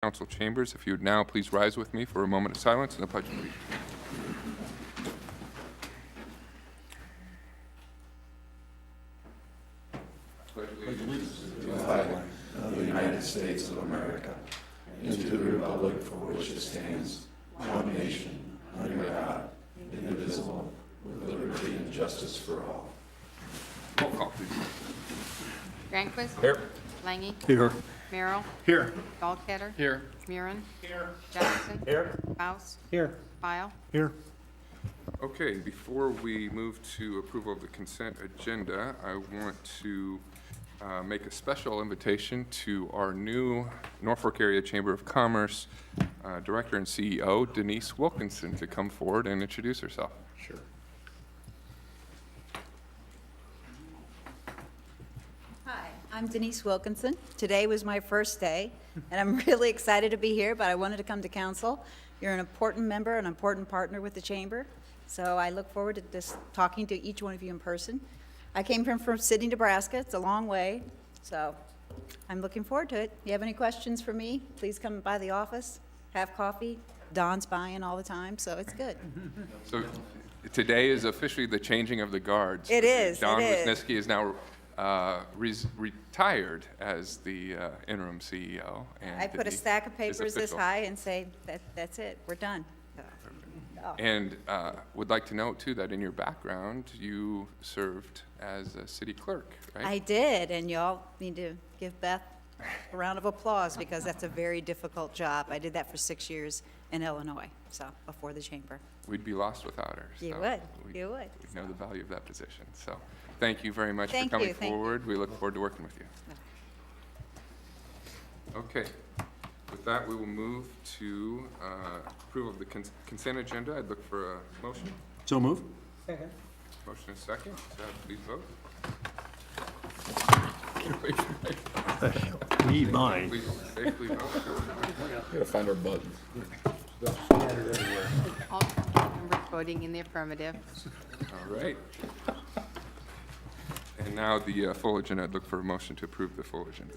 council chambers. If you would now please rise with me for a moment of silence and the pledge of allegiance. To the flag of the United States of America, and to the republic for which it stands, one nation, under God, indivisible, with liberty and justice for all. Roll call, please. Granquist. Here. Langy. Here. Merrill. Here. Dahlketter. Here. Murin. Here. Jackson. Here. Faust. Here. File. Here. Okay, before we move to approval of the consent agenda, I want to make a special invitation to our new Norfolk Area Chamber of Commerce Director and CEO, Denise Wilkinson, to come forward and introduce herself. Sure. Hi, I'm Denise Wilkinson. Today was my first day, and I'm really excited to be here, but I wanted to come to council. You're an important member, an important partner with the chamber, so I look forward to just talking to each one of you in person. I came from Sidney, Nebraska. It's a long way, so I'm looking forward to it. If you have any questions for me, please come by the office, have coffee. Don's buying all the time, so it's good. So today is officially the changing of the guards. It is, John it is. Wisniewski is now retired as the interim CEO. And I put a Denise stack of is papers this official. high and say, that's it, we're done. Oh. And would like to note, too, that in your background, you served as a city clerk, right? I did, and y'all need to give Beth a round of applause because that's a very difficult job. I did that for 6 years in Illinois, so before the chamber. We'd be lost without her. You so would, we- you would. We know the value of that position. So thank you very much for Thank coming you, thank you. forward. We look forward to working with you. Okay. With that, we will move to approval of the consent agenda. I'd look for a motion. So move. Motion and second. Please vote. Need mine. Please safely vote. Gotta find our buttons. All members voting in the affirmative. All right. And now the full agenda. I'd look for a motion to approve the full agenda.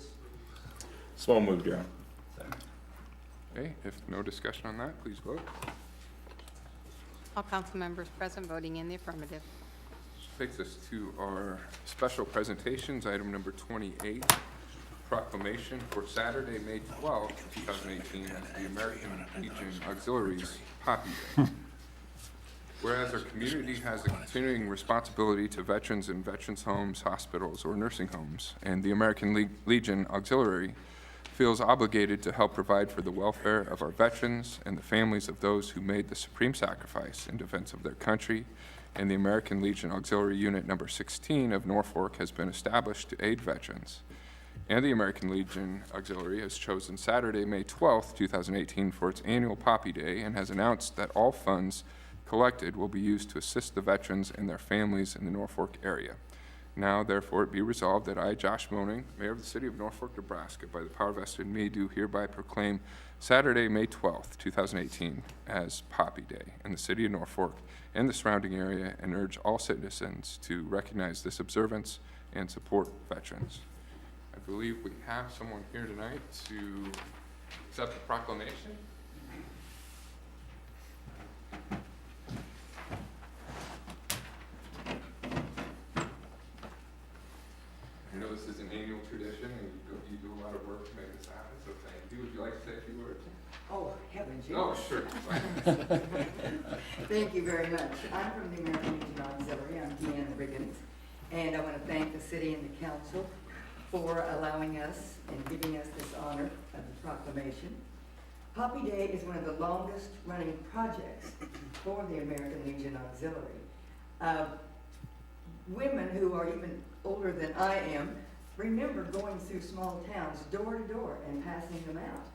So moved, Your Honor. Okay, if no discussion on that, please vote. All council members present voting in the affirmative. Takes us to our special presentations, item number 28, proclamation for Saturday, May 12, 2018, as the American Legion Auxiliaries Poppy Day. Whereas our community has a continuing responsibility to veterans in veterans' homes, hospitals, or nursing homes, and the American Legion Auxiliary feels obligated to help provide for the welfare of our veterans and the families of those who made the supreme sacrifice in defense of their country, and the American Legion Auxiliary Unit number 16 of Norfolk has been established to aid veterans. And the American Legion Auxiliary has chosen Saturday, May 12, 2018 for its annual Poppy Day and has announced that all funds collected will be used to assist the veterans and their families in the Norfolk area. Now, therefore, it be resolved that I, Josh Moaning, Mayor of the City of Norfolk, Nebraska, by the power vested in me, do hereby proclaim Saturday, May 12th, 2018, as Poppy Day in the City of Norfolk and the surrounding area, and urge all citizens to recognize this observance and support veterans. I believe we have someone here tonight to accept the proclamation. I know this is an annual tradition, and you do a lot of work to make this happen, so thank you. Would you like to say a few words? Oh, heavens, yes. Oh, sure. Thank you very much. I'm from the American Legion Auxiliary. I'm Deanna Riggins. And I want to thank the city and the council for allowing us and giving us this honor of the proclamation. Poppy Day is one of the longest running projects for the American Legion Auxiliary. Women who are even older than I am remember going through small towns door to door and passing them out.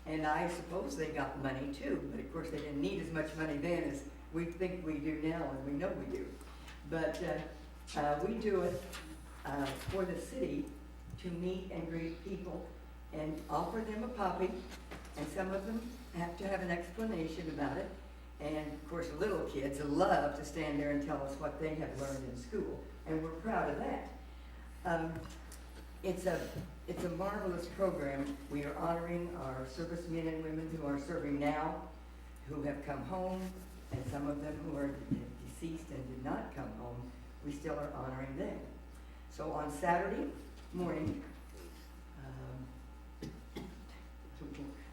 And I suppose they got money too, but of course they didn't need as much money then as we think we do now, and we know we do. But we do it for the city to meet and greet people and offer them a poppy, and some of them have to have an explanation about it. And of course, little kids love to stand there and tell us what they have learned in school, and we're proud of that. It's a marvelous program. We are honoring our servicemen and women who are serving now, who have come home, and some of them who are deceased and did not come home. We still are honoring them. So on Saturday morning,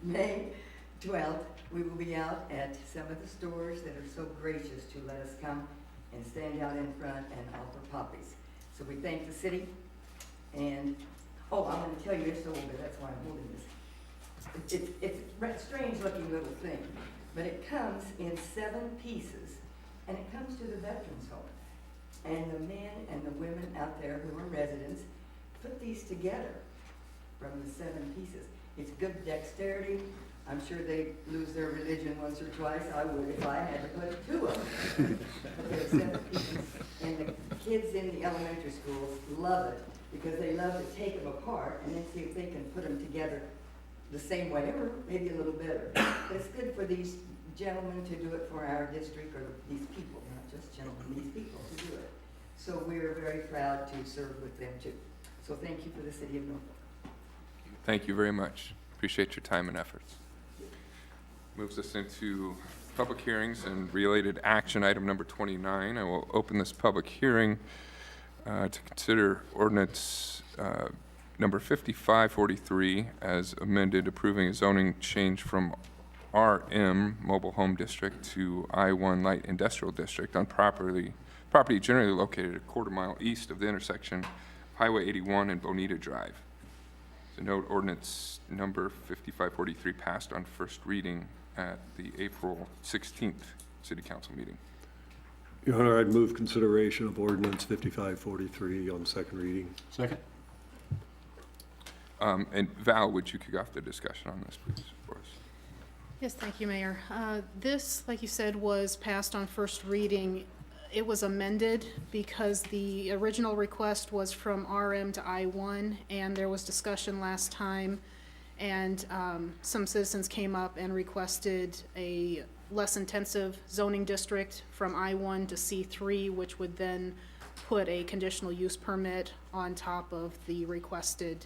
May 12th, we will be out at some of the stores that are so gracious to let us come and stand out in front and offer poppies. So we thank the city, and, oh, I'm gonna tell you this a little bit, that's why I'm holding this. It's a strange looking little thing, but it comes in 7 pieces, and it comes to the Veterans Home. And the men and the women out there who are residents put these together from the 7 pieces. It's good dexterity. I'm sure they lose their religion once or twice. I would if I had to put 2 of them. But there are 7 pieces. And the kids in the elementary schools love it because they love to take them apart and then see if they can put them together the same way or maybe a little better. But it's good for these gentlemen to do it for our district, or these people, not just gentlemen, these people to do it. So we're very proud to serve with them too. So thank you for the city of Norfolk. Thank you very much. Appreciate your time and efforts. Moves us into public hearings and related action. Item number 29. I will open this public hearing to consider ordinance number 5543 as amended, approving a zoning change from RM Mobile Home District to I-1 Light Industrial District on property generally located a quarter-mile east of the intersection of Highway 81 and Bonita Drive. To note, ordinance number 5543 passed on first reading at the April 16th City Council meeting. Your Honor, I'd move consideration of ordinance 5543 on second reading. Second. And Val, would you kick off the discussion on this, please, for us? Yes, thank you, Mayor. This, like you said, was passed on first reading. It was amended because the original request was from RM to I-1, and there was discussion last time, and some citizens came up and requested a less intensive zoning district from I-1 to C3, which would then put a conditional use permit on top of the requested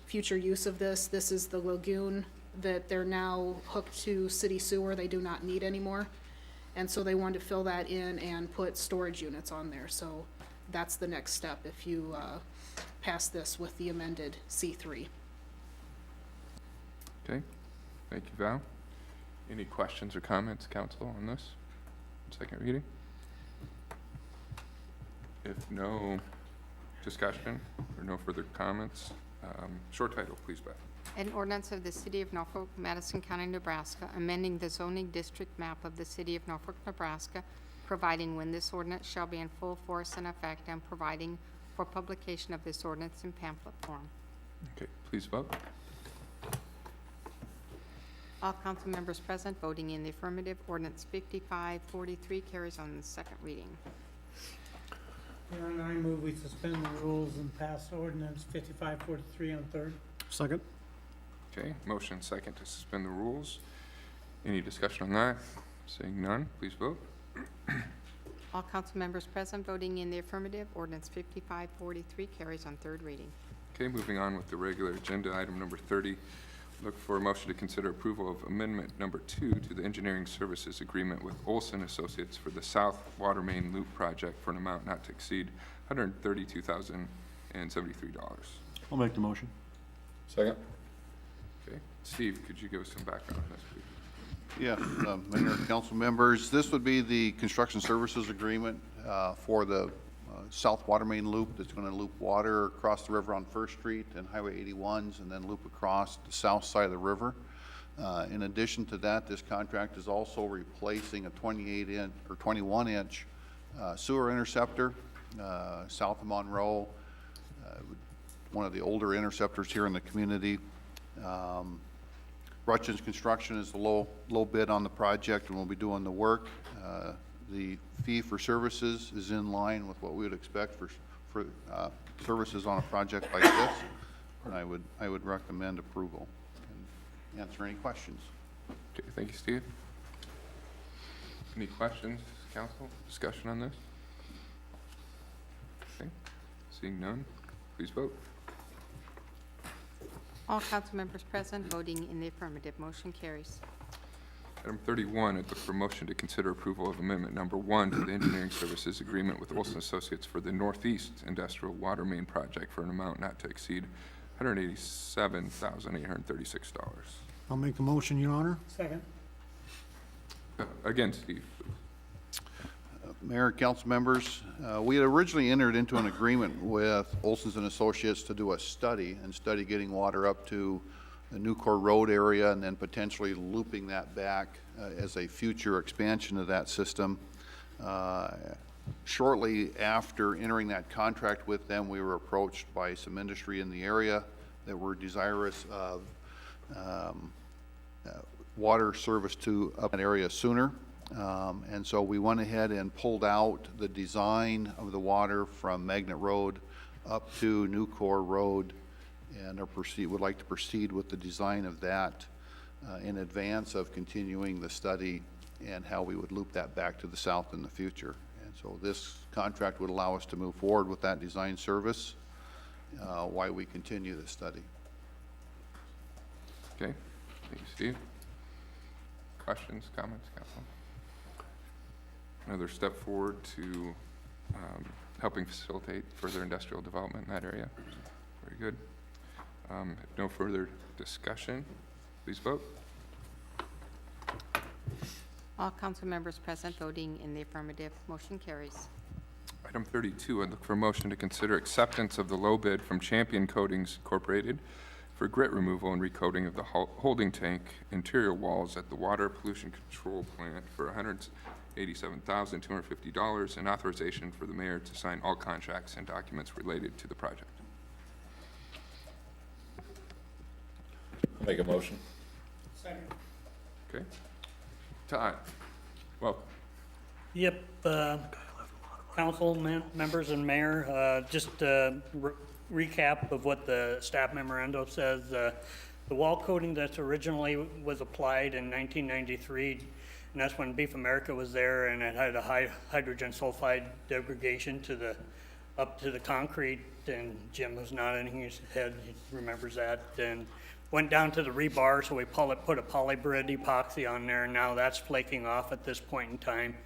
future use of this. This is the lagoon that they're now hooked to city sewer. They do not need anymore. And so they wanted to fill that in and put storage units on there. So that's the next step if you pass this with the amended C3. Okay, thank you, Val. Any questions or comments, council, on this second reading? If no discussion or no further comments, short title, please, Beth. An ordinance of the City of Norfolk, Madison County, Nebraska, amending the zoning district map of the City of Norfolk, Nebraska, providing when this ordinance shall be in full force and effect, and providing for publication of this ordinance in pamphlet form. Okay, please vote. All council members present voting in the affirmative, ordinance 5543 carries on the second reading. Your Honor, I move we suspend the rules and pass ordinance 5543 on third. Second. Okay, motion second to suspend the rules. Any discussion on that? Seeing none, please vote. All council members present voting in the affirmative, ordinance 5543 carries on third reading. Okay, moving on with the regular agenda, item number 30. Look for a motion to consider approval of amendment number 2 to the engineering services agreement with Olson Associates for the South Water Main Loop project for an amount not to exceed $132,073. I'll make the motion. Second. Okay, Steve, could you give us some background on this, please? Yeah, Mayor, council members, this would be the construction services agreement for the South Water Main Loop that's going to loop water across the river on First Street and Highway 81s and then loop across the south side of the river. In addition to that, this contract is also replacing a 28-inch or 21-inch sewer interceptor south of Monroe, one of the older interceptors here in the community. Rutchins Construction is the low bid on the project and will be doing the work. The fee for services is in line with what we would expect for services on a project like this, and I would recommend approval and answer any questions. Okay, thank you, Steve. Any questions, council? Discussion on this? Okay, seeing none, please vote. All council members present voting in the affirmative, motion carries. Item 31, I'd look for a motion to consider approval of Amendment Number 1 to the engineering services agreement with Olson Associates for the Northeast Industrial Water Main Project for an amount not to exceed $187,836. I'll make the motion, Your Honor. Second. Again, Steve. Mayor, council members, we had originally entered into an agreement with Olson's and Associates to do a study getting water up to the Newcore Road area and then potentially looping that back as a future expansion of that system. Shortly after entering that contract with them, we were approached by some industry in the area that were desirous of water service to up that area sooner. And so we went ahead and pulled out the design of the water from Magnet Road up to Newcore Road and would like to proceed with the design of that in advance of continuing the study and how we would loop that back to the south in the future. And so this contract would allow us to move forward with that design service while we continue the study. Okay, thank you, Steve. Questions, comments, council? Another step forward to helping facilitate further industrial development in that area. Very good. If no further discussion, please vote. All council members present voting in the affirmative, motion carries. Item 32, I'd look for a motion to consider acceptance of the low bid from Champion Coatings Incorporated for grit removal and recoating of the holding tank interior walls at the Water Pollution Control Plant for $187,250 and authorization for the mayor to sign all contracts and documents related to the project. I'll make a motion. Second. Okay. Todd, welcome. Yep, council members and mayor, just recap of what the staff memorandum says. The wall coating that's originally was applied in 1993, and that's when Beef America was there, and it had a high hydrogen sulfide degradation up to the concrete, and Jim was nodding his head, he remembers that, and went down to the rebar, so we put a polyburid epoxy on there, and now that's flaking off at this point in time.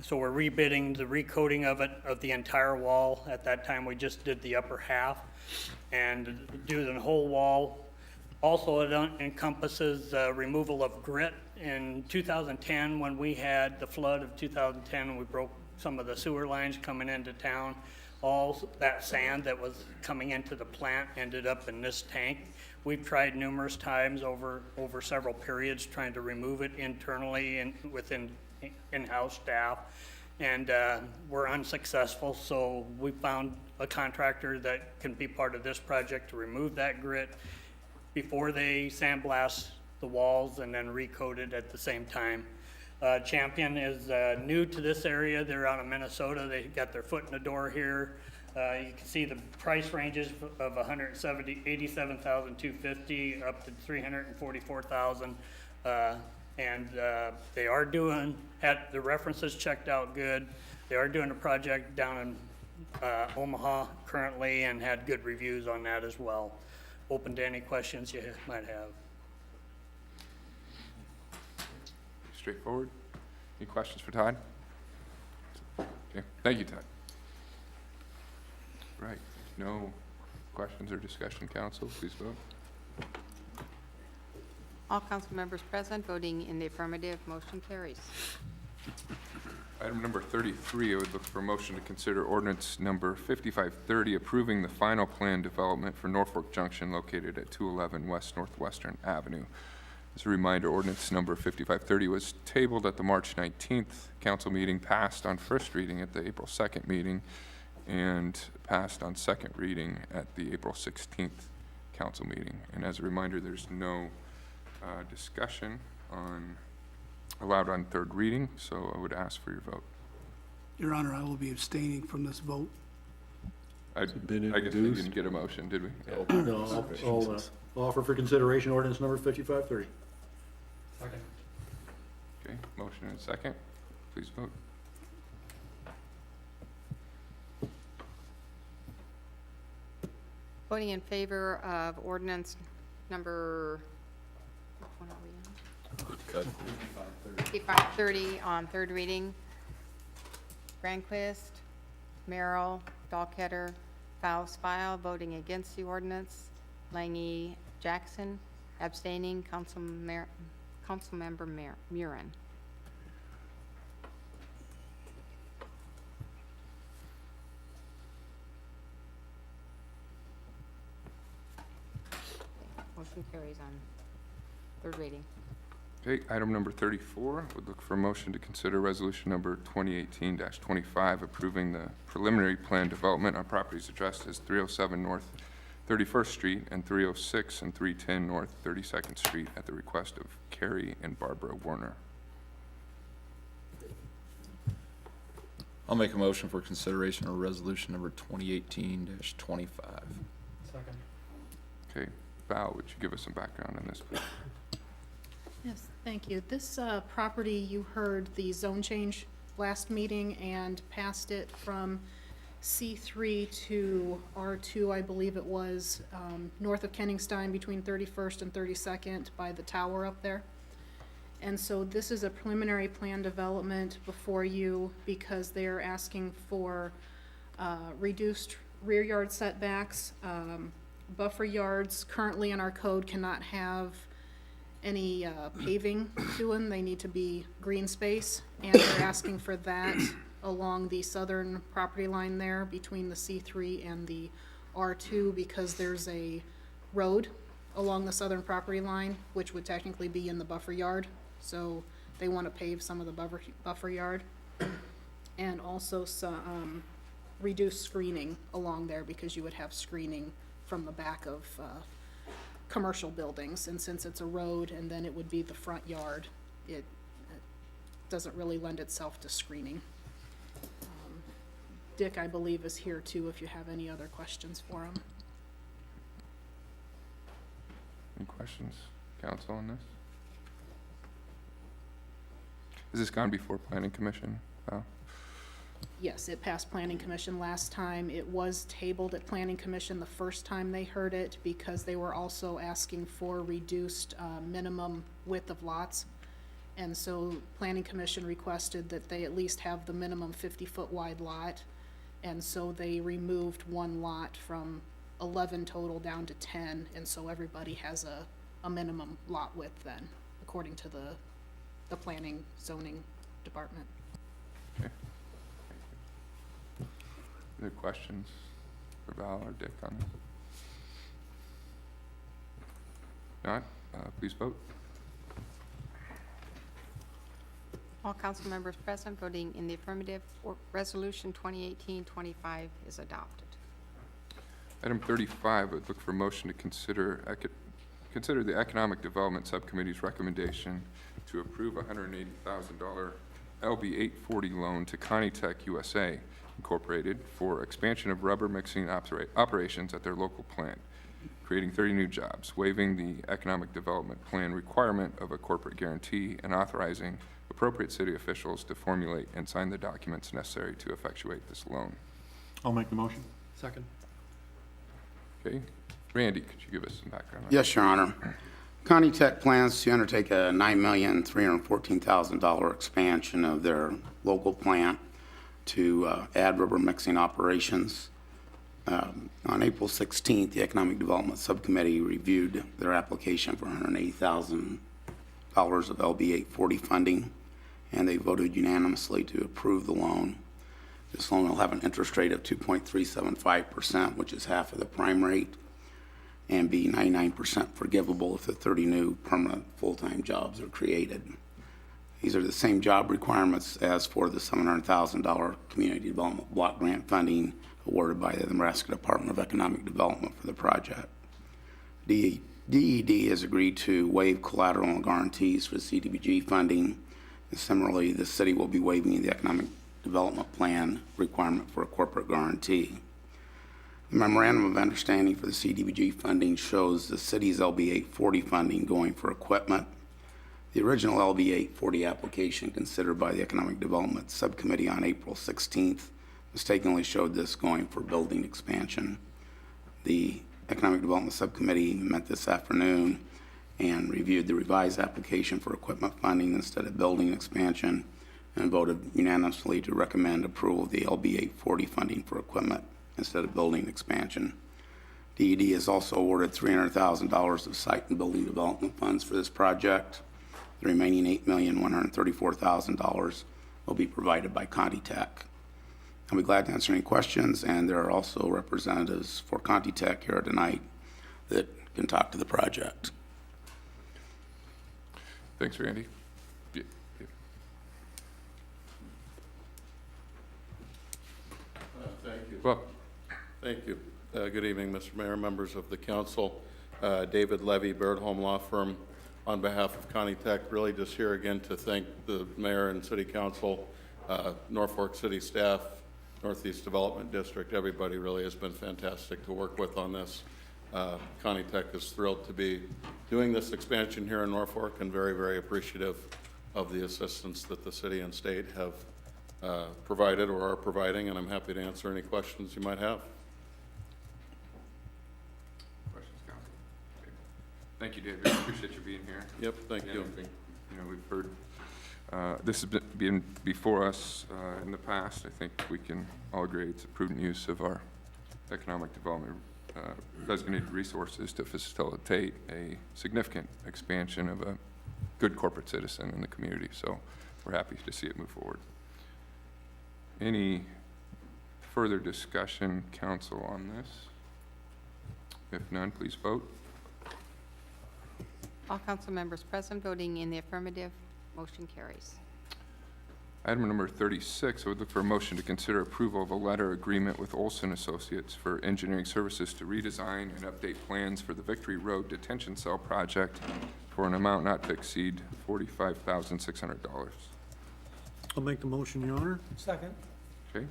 So we're rebidding the recoating of the entire wall. At that time, we just did the upper half, and do the whole wall. Also, it encompasses removal of grit. In 2010, when we had the flood of 2010, we broke some of the sewer lines coming into town. All that sand that was coming into the plant ended up in this tank. We've tried numerous times over several periods trying to remove it internally and within in-house staff, and we're unsuccessful. So we found a contractor that can be part of this project to remove that grit before they sandblast the walls and then recoat it at the same time. Champion is new to this area. They're out of Minnesota. They got their foot in the door here. You can see the price ranges of $87,250 up to $344,000, and they are had the references checked out good. They are doing a project down in Omaha currently and had good reviews on that as well. Open to any questions you might have. Straightforward. Any questions for Todd? Okay, thank you, Todd. Right, no questions or discussion, council, please vote. All council members present voting in the affirmative, motion carries. Item number 33, I would look for a motion to consider ordinance number 5530, approving the final plan development for Norfolk Junction located at 211 West Northwestern Avenue. As a reminder, ordinance number 5530 was tabled at the March 19th council meeting, passed on first reading at the April 2nd meeting, and passed on second reading at the April 16th council meeting. And as a reminder, there's no discussion allowed on third reading, so I would ask for your vote. Your Honor, I will be abstaining from this vote. I been guess we introduced? didn't get a motion, did we? No, I'll offer for consideration ordinance number 5530. Okay, motion and second. Please vote. Voting in favor of ordinance number, which one are we on? 5530 on third reading. Granquist, Merrill, Dahlketter, Faust, File, voting against the ordinance. Langy, Jackson, abstaining. Councilmember Murin. Motion carries on third reading. Okay, item number 34, would look for a motion to consider resolution number 2018-25, approving the preliminary plan development on properties addressed as 307 North 31st Street and 306 and 310 North 32nd Street at the request of Carrie and Barbara Warner. I'll make a motion for consideration of resolution number 2018-25. Second. Okay, Val, would you give us some background on this, please? Yes, thank you. This property, you heard the zone change last meeting and passed it from C3 to R2, I believe it was, north of Kenningstein between 31st and 32nd by the tower up there. And so this is a preliminary plan development before you because they're asking for reduced rear yard setbacks. Buffer yards currently in our code cannot have any paving to them. They need to be green space, and they're asking for that along the southern property line there between the C3 and the R2 because there's a road along the southern property line, which would technically be in the buffer yard. So they want to pave some of the buffer yard and also some reduce screening along there because you would have screening from the back of commercial buildings, and since it's a road and then it would be the front yard, it doesn't really lend itself to screening. Dick, I believe, is here too if you have any other questions for him. Any questions, council, on this? Has this gone before Planning Commission, Val? Yes, it passed Planning Commission last time. It was tabled at Planning Commission the first time they heard it because they were also asking for reduced minimum width of lots. And so Planning Commission requested that they at least have the minimum 50-foot wide lot. And so they removed one lot from 11 total down to 10. And so everybody has a minimum lot width then, according to the planning zoning department. Okay. Other questions for Val or Dick on this? Not, please vote. All council members present voting in the affirmative, or resolution 2018-25 is adopted. Item 35, would look for a motion to consider the Economic Development Subcommittee's recommendation to approve a $180,000 LB 840 loan to Connie Tech USA Incorporated for expansion of rubber mixing operations at their local plant, creating 30 new jobs, waiving the Economic Development Plan requirement of a corporate guarantee, and authorizing appropriate city officials to formulate and sign the documents necessary to effectuate this loan. I'll make the motion. Second. Okay, Randy, could you give us some background on Yes, Your Honor. Connie Tech plans to undertake a $9,314,000 expansion of their local plant to add rubber mixing operations. On April 16th, the Economic Development Subcommittee reviewed their application for $180,000 of LB 840 funding, and they voted unanimously to approve the loan. This loan will have an interest rate of 2.375%, which is half of the prime rate, and be 99% forgivable if the 30 new permanent full-time jobs are created. These are the same job requirements as for the $700,000 Community Development Block Grant funding awarded by the Nebraska Department of Economic Development for the project. DED has agreed to waive collateral and guarantees for CDBG funding. And similarly, the city will be waiving the Economic Development Plan requirement for a corporate guarantee. The memorandum of understanding for the CDBG funding shows the city's LB 840 funding going for equipment. The original LB 840 application considered by the Economic Development Subcommittee on April 16th mistakenly showed this going for building expansion. The Economic Development Subcommittee met this afternoon and reviewed the revised application for equipment funding instead of building expansion, and voted unanimously to recommend approval of the LB 840 funding for equipment instead of building expansion. DED has also awarded $300,000 of site and building development funds for this project. The remaining $8,134,000 will be provided by Conti Tech. I'll be glad to answer any questions, and there are also representatives for Conti Tech here tonight that can talk to the project. Thanks, Randy. Yeah, yeah. Thank you. Well, Thank you. Good evening, Mr. Mayor, members of the council. David Levy, Baird Home Law Firm, on behalf of Conti Tech, really just here again to thank the mayor and city council, Norfolk City staff, Northeast Development District. Everybody really has been fantastic to work with on this. Conti Tech is thrilled to be doing this expansion here in Norfolk and very, very appreciative of the assistance that the city and state have provided or are providing, and I'm happy to answer any questions you might have. questions, council? Okay. Thank you, David. Appreciate you being here. Yep, thank you. You know, we've heard, this has been before us in the past. I think we can all agree it's a prudent use of our economic development designated resources to facilitate a significant expansion of a good corporate citizen in the community. So we're happy to see it move forward. Any further discussion, council, on this? If none, please vote. All council members present voting in the affirmative, motion carries. Item number 36, I would look for a motion to consider approval of a letter agreement with Olson Associates for engineering services to redesign and update plans for the Victory Road Detention Cell project for an amount not to exceed $45,600. I'll make the motion, Your Honor. Second. Okay.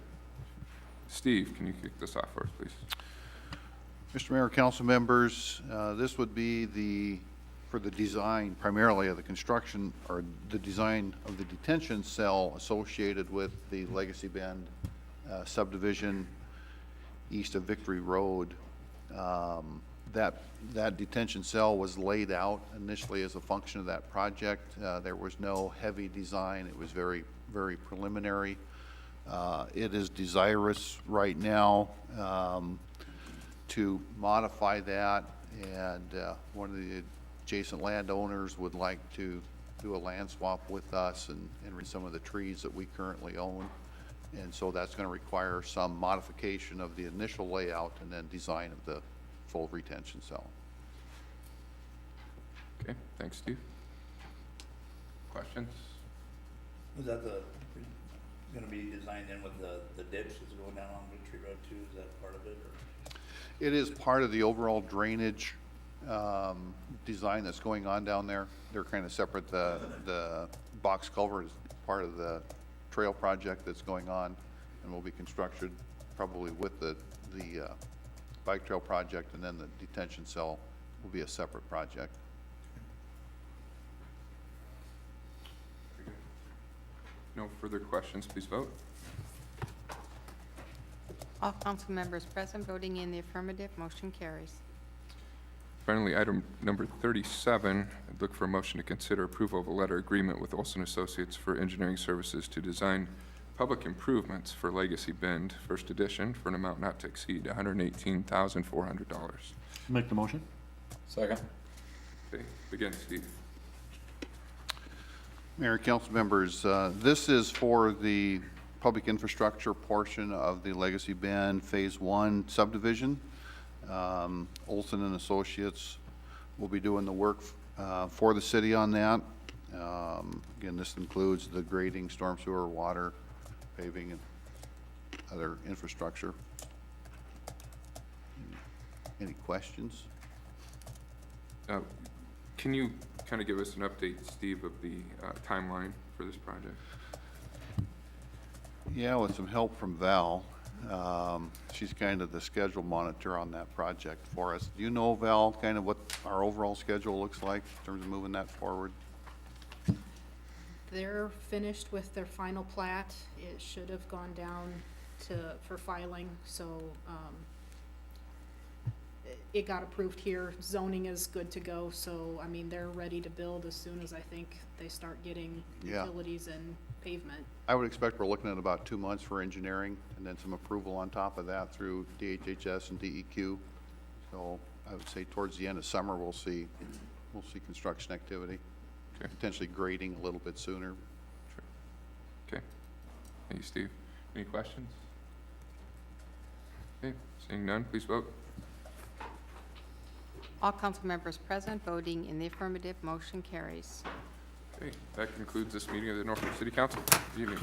Steve, can you kick this off for us, please? Mr. Mayor, council members, this would be for the design primarily of the construction or the design of the detention cell associated with the Legacy Bend subdivision east of Victory Road. That detention cell was laid out initially as a function of that project. There was no heavy design. It was very, very preliminary. It is desirous right now to modify that, and one of the adjacent landowners would like to do a land swap with us and some of the trees that we currently own. And so that's going to require some modification of the initial layout and then design of the full retention cell. Okay, thanks, Steve. Questions? Was that gonna be designed in with the ditch that's going down on Victory Road too? Is that part of it, or? It is part of the overall drainage design that's going on down there. They're kind of separate. The box culvert is part of the trail project that's going on and will be constructed probably with the bike trail project, and then the detention cell will be a separate project. No further questions, please vote. All council members present voting in the affirmative, motion carries. Finally, item number 37, I'd look for a motion to consider approval of a letter agreement with Olson Associates for engineering services to design public improvements for Legacy Bend, first edition, for an amount not to exceed $118,400. Make the motion. Second. Okay, begin, Steve. Mayor, council members, this is for the public infrastructure portion of the Legacy Bend Phase 1 subdivision. Olson and Associates will be doing the work for the city on that. Again, this includes the grading, storm sewer, water, paving, and other infrastructure. Any questions? Can you kind of give us an update, Steve, of the timeline for this project? Yeah, with some help from Val. She's kind of the schedule monitor on that project for us. Do you know, Val, kind of what our overall schedule looks like in terms of moving that forward? They're finished with their final plat. It should have gone down for filing, so, it got approved here. Zoning is good to go, so, I mean, they're ready to build as soon as I think they start getting Yeah. utilities and pavement. I would expect we're looking at about 2 months for engineering, and then some approval on top of that through DHHS and DEQ. So I would say towards the end of summer, we'll see construction activity, Okay. potentially grading a little bit sooner. Okay. Thank you, Steve. Any questions? Okay, seeing none, please vote. All council members present voting in the affirmative, motion carries. Okay, that concludes this meeting of the Norfolk City Council. Good evening.